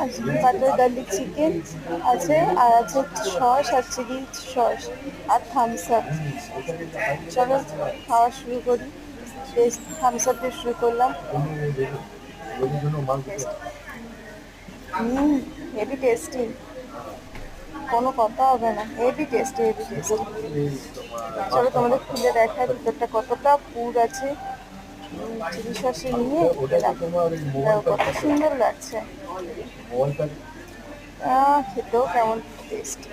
আছে butter garlic chicken আছে, আর আছে সস আর চিলি সস আর থামস আপ। চলো খাওয়া শুরু করি। টেস্ট থামস আপ দিয়ে শুরু করলাম। হুম, হেভি টেস্টি, কোনো কথা হবে না, হেভি টেস্টি হেভি টেস্টি। চলো তোমাদের খুলে দেখায় ভিতরটা কতটা পুর আছে। চিলি সসে নিয়ে খেলাম, দেখো কত সুন্দর লাগছে। খেতেও কেমন টেস্টি।